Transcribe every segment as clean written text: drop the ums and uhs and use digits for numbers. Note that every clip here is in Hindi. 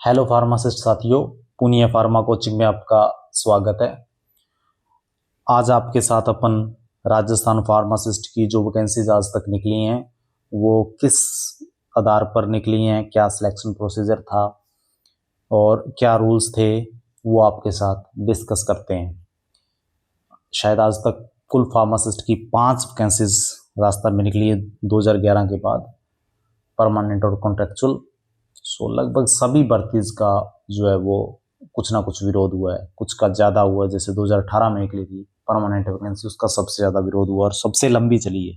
हेलो फार्मासिस्ट साथियों, पुनिया फार्मा कोचिंग में आपका स्वागत है। आज आपके साथ अपन राजस्थान फार्मासिस्ट की जो वैकेंसीज आज तक निकली हैं वो किस आधार पर निकली हैं, क्या सिलेक्शन प्रोसीजर था और क्या रूल्स थे, वो आपके साथ डिस्कस करते हैं। शायद आज तक कुल फार्मासिस्ट की 5 वैकेंसीज राजस्थान में निकली है 2011 के बाद, परमानेंट और कॉन्ट्रेक्चुअल। सो लगभग सभी भर्तीज का जो है वो कुछ ना कुछ विरोध हुआ है, कुछ का ज़्यादा हुआ है। जैसे 2018 में निकली थी परमानेंट वैकेंसी, उसका सबसे ज़्यादा विरोध हुआ और सबसे लंबी चली है।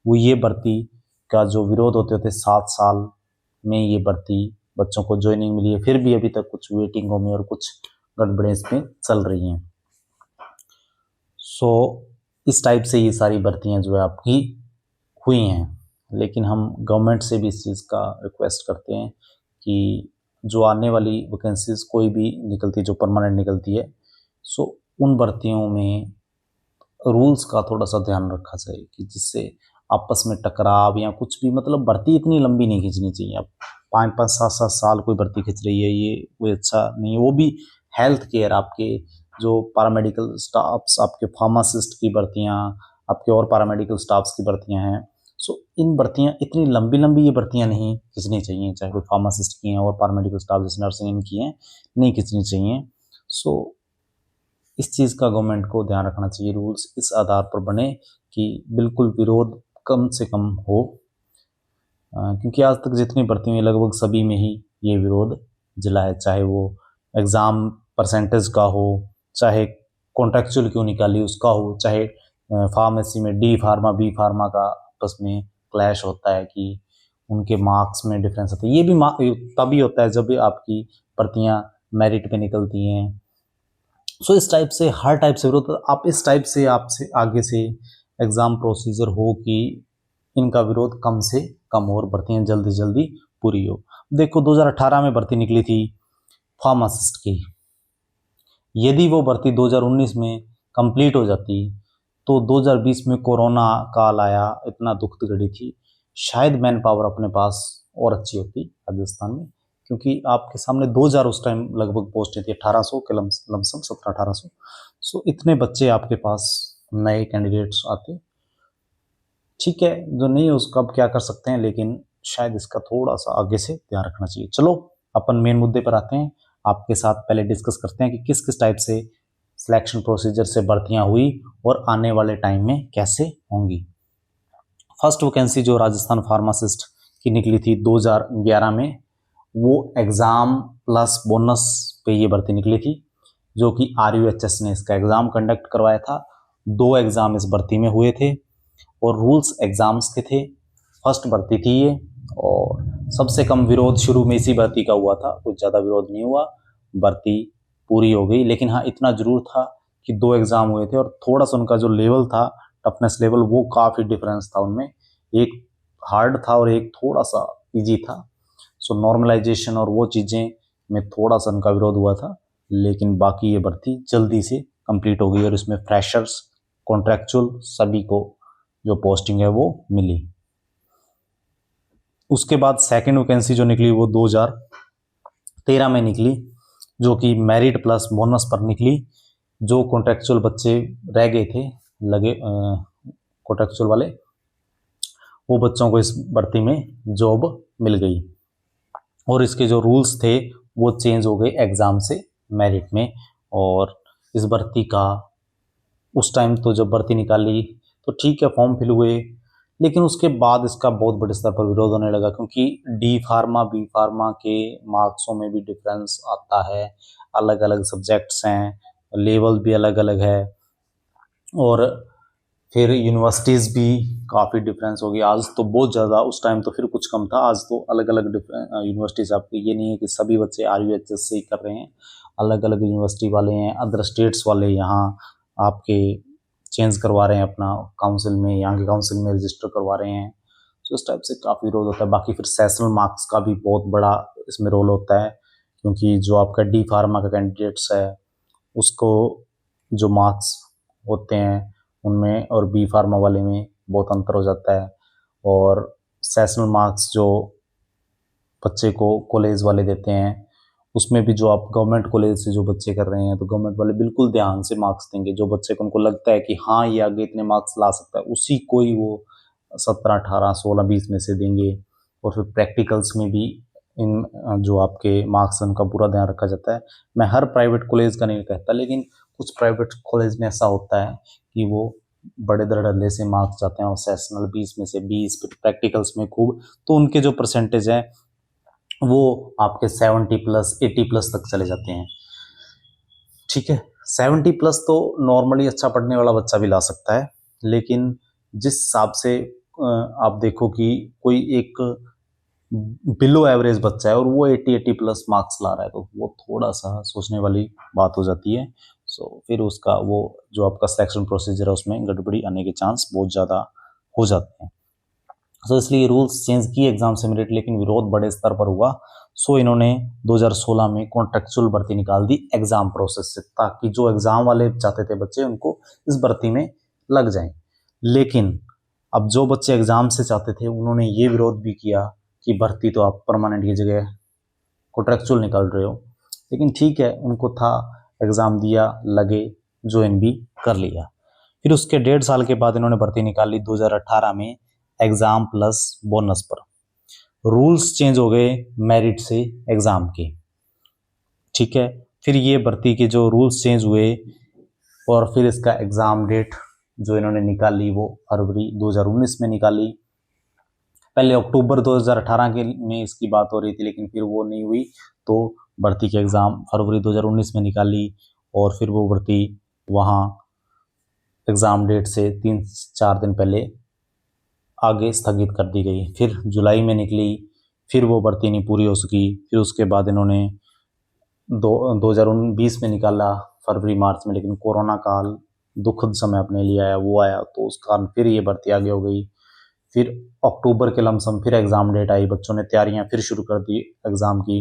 वो ये भर्ती का जो विरोध होते होते 7 साल में ये भर्ती बच्चों को ज्वाइनिंग मिली है, फिर भी अभी तक कुछ वेटिंगों में और कुछ गड़बड़ें इसमें चल रही हैं। सो इस टाइप से ये सारी भर्तियाँ जो है आपकी हुई हैं। लेकिन हम गवर्नमेंट से भी इस चीज़ का रिक्वेस्ट करते हैं कि जो आने वाली वैकेंसीज कोई भी निकलती है, जो परमानेंट निकलती है, सो उन भर्तियों में रूल्स का थोड़ा सा ध्यान रखा जाए कि जिससे आपस में टकराव या कुछ भी, मतलब भर्ती इतनी लंबी नहीं खींचनी चाहिए। अब 5-5, 7-7 साल कोई भर्ती खींच रही है, ये कोई अच्छा नहीं है। वो भी हेल्थ केयर, आपके जो पैरामेडिकल स्टाफ्स, आपके फार्मासिस्ट की भर्तियाँ, आपके और पैरामेडिकल स्टाफ्स की भर्तियाँ हैं। सो इन भर्तियाँ इतनी लंबी लंबी ये भर्तियाँ नहीं खींचनी चाहिए, चाहे कोई फार्मासिस्ट की हैं और पैरामेडिकल स्टाफ जैसे नर्सिंग इनकी हैं, नहीं खींचनी चाहिए। सो इस चीज़ का गवर्नमेंट को ध्यान रखना चाहिए। रूल्स इस आधार पर बने कि बिल्कुल विरोध कम से कम हो, क्योंकि आज तक जितनी भर्ती हुई लगभग सभी में ही ये विरोध जिला है। चाहे वो एग्ज़ाम परसेंटेज का हो, चाहे कॉन्ट्रेक्चुअल क्यों निकाली उसका हो, चाहे फार्मेसी में डी फार्मा बी फार्मा का आपस में क्लैश होता है कि उनके मार्क्स में डिफरेंस होता है। ये भी तभी होता है जब आपकी भर्तियाँ मेरिट पे निकलती हैं। सो इस टाइप से हर टाइप से विरोध, आप इस टाइप से आपसे आगे से एग्ज़ाम प्रोसीजर हो कि इनका विरोध कम से कम हो और भर्तियाँ जल्दी जल्दी पूरी हो। देखो 2018 में भर्ती निकली थी फार्मासिस्ट की, यदि वो भर्ती 2019 में कंप्लीट हो जाती तो 2020 में कोरोना काल आया, इतना दुखद घड़ी थी, शायद मैन पावर अपने पास और अच्छी होती राजस्थान में, क्योंकि आपके सामने 2000 उस टाइम लगभग पोस्टें थी, 1800 के लमसम 1700-1800। सो इतने बच्चे आपके पास नए कैंडिडेट्स आते। ठीक है, जो नहीं है उसका अब क्या कर सकते हैं, लेकिन शायद इसका थोड़ा सा आगे से ध्यान रखना चाहिए। चलो अपन मेन मुद्दे पर आते हैं। आपके साथ पहले डिस्कस करते हैं कि किस किस टाइप से सिलेक्शन प्रोसीजर से भर्तियां हुई और आने वाले टाइम में कैसे होंगी। फर्स्ट वैकेंसी जो राजस्थान फार्मासिस्ट की निकली थी 2011 में, वो एग्ज़ाम प्लस बोनस पे ये भर्ती निकली थी, जो कि RUHS ने इसका एग्ज़ाम कंडक्ट करवाया था। 2 एग्ज़ाम इस भर्ती में हुए थे और रूल्स एग्ज़ाम्स के थे। फर्स्ट भर्ती थी ये, और सबसे कम विरोध शुरू में इसी भर्ती का हुआ था, कुछ ज़्यादा विरोध नहीं हुआ, भर्ती पूरी हो गई। लेकिन हाँ, इतना जरूर था कि 2 एग्ज़ाम हुए थे और थोड़ा सा उनका जो लेवल था, टफनेस लेवल, वो काफ़ी डिफरेंस था उनमें। एक हार्ड था और एक थोड़ा सा ईजी था। सो नॉर्मलाइजेशन और वो चीज़ें में थोड़ा सा उनका विरोध हुआ था, लेकिन बाकी ये भर्ती जल्दी से कंप्लीट हो गई और इसमें फ्रेशर्स, कॉन्ट्रैक्चुअल सभी को जो पोस्टिंग है वो मिली। उसके बाद सेकंड वैकेंसी जो निकली वो 2013 में निकली, जो कि मेरिट प्लस बोनस पर निकली। जो कॉन्ट्रैक्चुअल बच्चे रह गए थे लगे कॉन्ट्रैक्चुअल वाले, वो बच्चों को इस भर्ती में जॉब मिल गई और इसके जो रूल्स थे वो चेंज हो गए एग्ज़ाम से मेरिट में। और इस भर्ती का उस टाइम तो जब भर्ती निकाली तो ठीक है, फॉर्म फिल हुए, लेकिन उसके बाद इसका बहुत बड़े स्तर पर विरोध होने लगा, क्योंकि डी फार्मा बी फार्मा के मार्क्सों में भी डिफरेंस आता है, अलग अलग सब्जेक्ट्स हैं, लेवल भी अलग अलग है, और फिर यूनिवर्सिटीज़ भी काफ़ी डिफरेंस हो गया। आज तो बहुत ज़्यादा, उस टाइम तो फिर कुछ कम था, आज तो अलग अलग यूनिवर्सिटीज़ आपकी, ये नहीं है कि सभी बच्चे RUHS से ही कर रहे हैं, अलग अलग यूनिवर्सिटी वाले हैं, अदर स्टेट्स वाले यहाँ आपके चेंज करवा रहे हैं अपना काउंसिल में, यहाँ के काउंसिल में रजिस्टर करवा रहे हैं। तो इस टाइप से काफ़ी रोल होता है। बाकी फिर सेशनल मार्क्स का भी बहुत बड़ा इसमें रोल होता है, क्योंकि जो आपका डी फार्मा का कैंडिडेट्स है उसको जो मार्क्स होते हैं उनमें और बी फार्मा वाले में बहुत अंतर हो जाता है। और सेशनल मार्क्स जो बच्चे को कॉलेज वाले देते हैं उसमें भी जो आप गवर्नमेंट कॉलेज से जो बच्चे कर रहे हैं तो गवर्नमेंट वाले बिल्कुल ध्यान से मार्क्स देंगे। जो बच्चे को उनको लगता है कि हाँ ये आगे इतने मार्क्स ला सकता है, उसी को ही वो 17, 18, 16, 20 में से देंगे। और फिर प्रैक्टिकल्स में भी इन जो आपके मार्क्स उनका पूरा ध्यान रखा जाता है। मैं हर प्राइवेट कॉलेज का नहीं कहता, लेकिन कुछ प्राइवेट कॉलेज में ऐसा होता है कि वो बड़े धड़ल्ले से मार्क्स जाते हैं और सेशनल 20 में से 20, फिर प्रैक्टिकल्स में खूब, तो उनके जो परसेंटेज है वो आपके 70+, 80+ तक चले जाते हैं। ठीक है, 70+ तो नॉर्मली अच्छा पढ़ने वाला बच्चा भी ला सकता है, लेकिन जिस हिसाब से आप देखो कि कोई एक बिलो एवरेज बच्चा है और वो 80+ मार्क्स ला रहा है, तो वो थोड़ा सा सोचने वाली बात हो जाती है। फिर उसका वो जो आपका सिलेक्शन प्रोसीजर है उसमें गड़बड़ी आने के चांस बहुत ज़्यादा हो जाते हैं। इसलिए रूल्स चेंज किए एग्जाम से मेरिट, लेकिन विरोध बड़े स्तर पर हुआ। इन्होंने 2016 में कॉन्ट्रेक्चुअल भर्ती निकाल दी एग्जाम प्रोसेस से, ताकि जो एग्जाम वाले चाहते थे बच्चे उनको इस भर्ती में लग जाएं। लेकिन अब जो बच्चे एग्जाम से चाहते थे उन्होंने ये विरोध भी किया कि भर्ती तो आप परमानेंट की जगह कॉन्ट्रेक्चुअल निकाल रहे हो। लेकिन ठीक है, उनको था, एग्जाम दिया, लगे, ज्वाइन भी कर लिया। फिर उसके 1.5 साल के बाद इन्होंने भर्ती निकाली 2018 में एग्जाम प्लस बोनस पर। रूल्स चेंज हो गए मेरिट से एग्जाम के। ठीक है, फिर ये भर्ती के जो रूल्स चेंज हुए और फिर इसका एग्जाम डेट जो इन्होंने निकाली वो फरवरी 2019 में निकाली। पहले अक्टूबर 2018 के में इसकी बात हो रही थी, लेकिन फिर वो नहीं हुई, तो भर्ती के एग्ज़ाम फरवरी 2019 में निकाली और फिर वो भर्ती वहाँ एग्ज़ाम डेट से 3-4 दिन पहले आगे स्थगित कर दी गई। फिर जुलाई में निकली, फिर वो भर्ती नहीं पूरी हो सकी। फिर उसके बाद इन्होंने 2020 में निकाला फरवरी मार्च में, लेकिन कोरोना काल दुखद समय अपने लिए आया, वो आया, तो उस कारण फिर ये भर्ती आगे हो गई। फिर अक्टूबर के लमसम फिर एग्ज़ाम डेट आई, बच्चों ने तैयारियां फिर शुरू कर दी एग्ज़ाम की,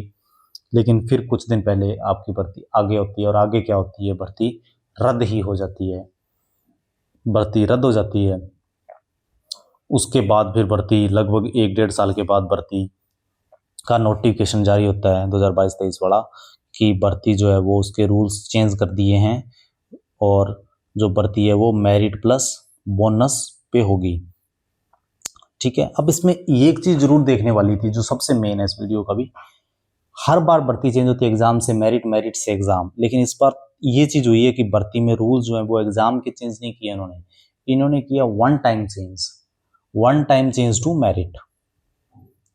लेकिन फिर कुछ दिन पहले आपकी भर्ती आगे होती है। और आगे क्या होती है, भर्ती रद्द ही हो जाती है, भर्ती रद्द हो जाती है। उसके बाद फिर भर्ती लगभग 1-1.5 साल के बाद भर्ती का नोटिफिकेशन जारी होता है 2022-23 वाला, कि भर्ती जो है वो उसके रूल्स चेंज कर दिए हैं और जो भर्ती है वो मेरिट प्लस बोनस पे होगी। ठीक है, अब इसमें एक चीज जरूर देखने वाली थी जो सबसे मेन है इस वीडियो का भी। हर बार भर्ती चेंज होती है एग्जाम से मेरिट, मेरिट से एग्जाम, लेकिन इस बार ये चीज हुई है कि भर्ती में रूल जो है वो एग्जाम के चेंज नहीं किए इन्होंने किया one time change to merit.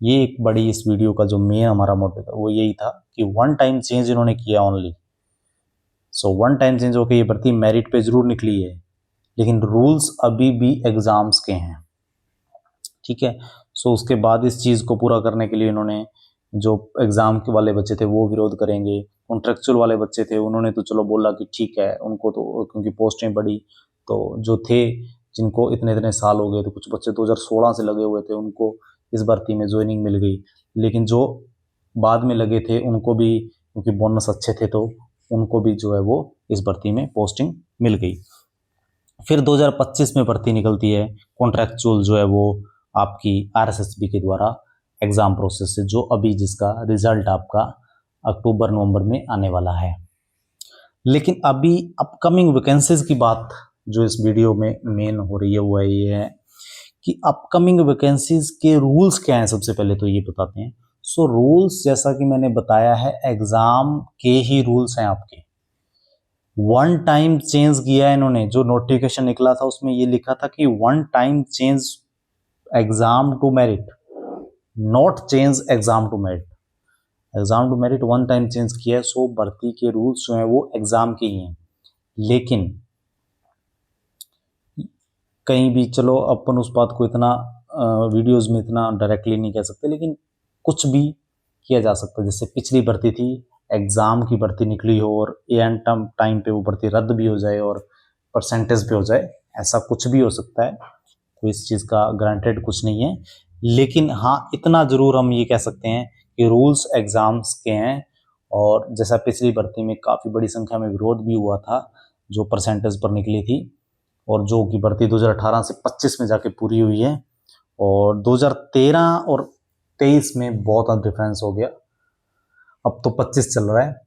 ये एक बड़ी इस वीडियो का जो मेन हमारा मोटिव है वो यही था कि वन टाइम चेंज इन्होंने किया ओनली। वन टाइम चेंज होकर ये भर्ती मेरिट पे जरूर निकली है, लेकिन रूल्स अभी भी एग्जाम्स के हैं। ठीक है, उसके बाद इस चीज़ को पूरा करने के लिए इन्होंने जो एग्ज़ाम के वाले बच्चे थे वो विरोध करेंगे, कॉन्ट्रेक्चुअल वाले बच्चे थे उन्होंने तो चलो बोला कि ठीक है, उनको तो क्योंकि पोस्टें बढ़ी, तो जो थे जिनको इतने इतने साल हो गए, तो कुछ बच्चे 2016 से लगे हुए थे उनको इस भर्ती में ज्वाइनिंग मिल गई। लेकिन जो बाद में लगे थे उनको भी क्योंकि बोनस अच्छे थे तो उनको भी जो है वो इस भर्ती में पोस्टिंग मिल गई। फिर 2025 में भर्ती निकलती है कॉन्ट्रेक्चुअल जो है वो आपकी आरएसएसबी के द्वारा एग्जाम प्रोसेस से, जो अभी जिसका रिजल्ट आपका अक्टूबर नवंबर में आने वाला है। लेकिन अभी अपकमिंग वैकेंसीज की बात जो इस वीडियो में मेन हो रही है वो ये है कि अपकमिंग वैकेंसीज के रूल्स क्या हैं। सबसे पहले तो ये बताते हैं। रूल्स जैसा कि मैंने बताया है एग्जाम के ही रूल्स हैं आपके। वन टाइम चेंज किया है इन्होंने, जो नोटिफिकेशन निकला था उसमें ये लिखा था कि one time change exam to merit, not change exam to merit. Exam to merit one time change किया है। भर्ती के रूल्स जो हैं वो एग्जाम के ही हैं, लेकिन कहीं भी चलो अपन उस बात को इतना वीडियोस में इतना डायरेक्टली नहीं कह सकते, लेकिन कुछ भी किया जा सकता है। जैसे पिछली भर्ती थी, एग्जाम की भर्ती निकली हो और एंड टाइम पे वो भर्ती रद्द भी हो जाए और परसेंटेज पे हो जाए, ऐसा कुछ भी हो सकता है। तो इस चीज़ का ग्रांटेड कुछ नहीं है, लेकिन हाँ इतना जरूर हम ये कह सकते हैं कि रूल्स एग्जाम्स के हैं। और जैसा पिछली भर्ती में काफ़ी बड़ी संख्या में विरोध भी हुआ था जो परसेंटेज पर निकली थी, और जो कि भर्ती 2018 से 25 में जाके पूरी हुई है, और 2013 और 23 में बहुत डिफरेंस हो गया। अब तो 25 चल रहा है।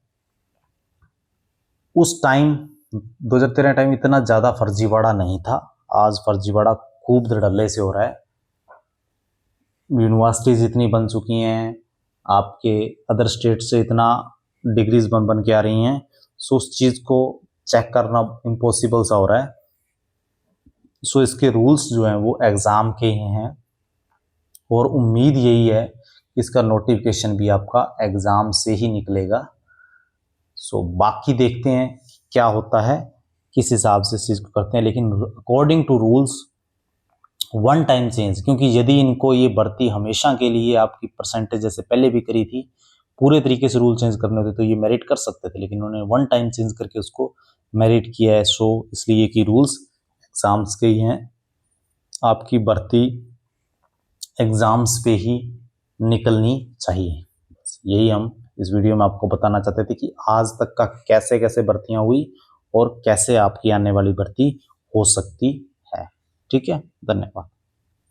उस टाइम 2013 टाइम इतना ज़्यादा फर्जीवाड़ा नहीं था, आज फर्जीवाड़ा खूब धड़ल्ले से हो रहा है। यूनिवर्सिटीज़ इतनी बन चुकी हैं, आपके अदर स्टेट से इतना डिग्रीज बन के आ रही हैं, सो उस चीज़ को चेक करना इम्पॉसिबल सा हो रहा है। सो इसके रूल्स जो हैं वो एग्ज़ाम के ही हैं और उम्मीद यही है कि इसका नोटिफिकेशन भी आपका एग्ज़ाम से ही निकलेगा। सो बाकी देखते हैं क्या होता है, किस हिसाब से इस चीज़ को करते हैं। लेकिन according to rules one time change, क्योंकि यदि इनको ये भर्ती हमेशा के लिए आपकी परसेंटेज जैसे पहले भी करी थी पूरे तरीके से रूल चेंज करने होते तो ये मेरिट कर सकते थे, लेकिन उन्होंने वन टाइम चेंज करके उसको मेरिट किया है। सो इसलिए कि रूल्स एग्ज़ाम्स के ही हैं, आपकी भर्ती एग्ज़ाम्स पे ही निकलनी चाहिए। यही हम इस वीडियो में आपको बताना चाहते थे कि आज तक का कैसे कैसे भर्तियां हुई और कैसे आपकी आने वाली भर्ती हो सकती है। ठीक है, धन्यवाद।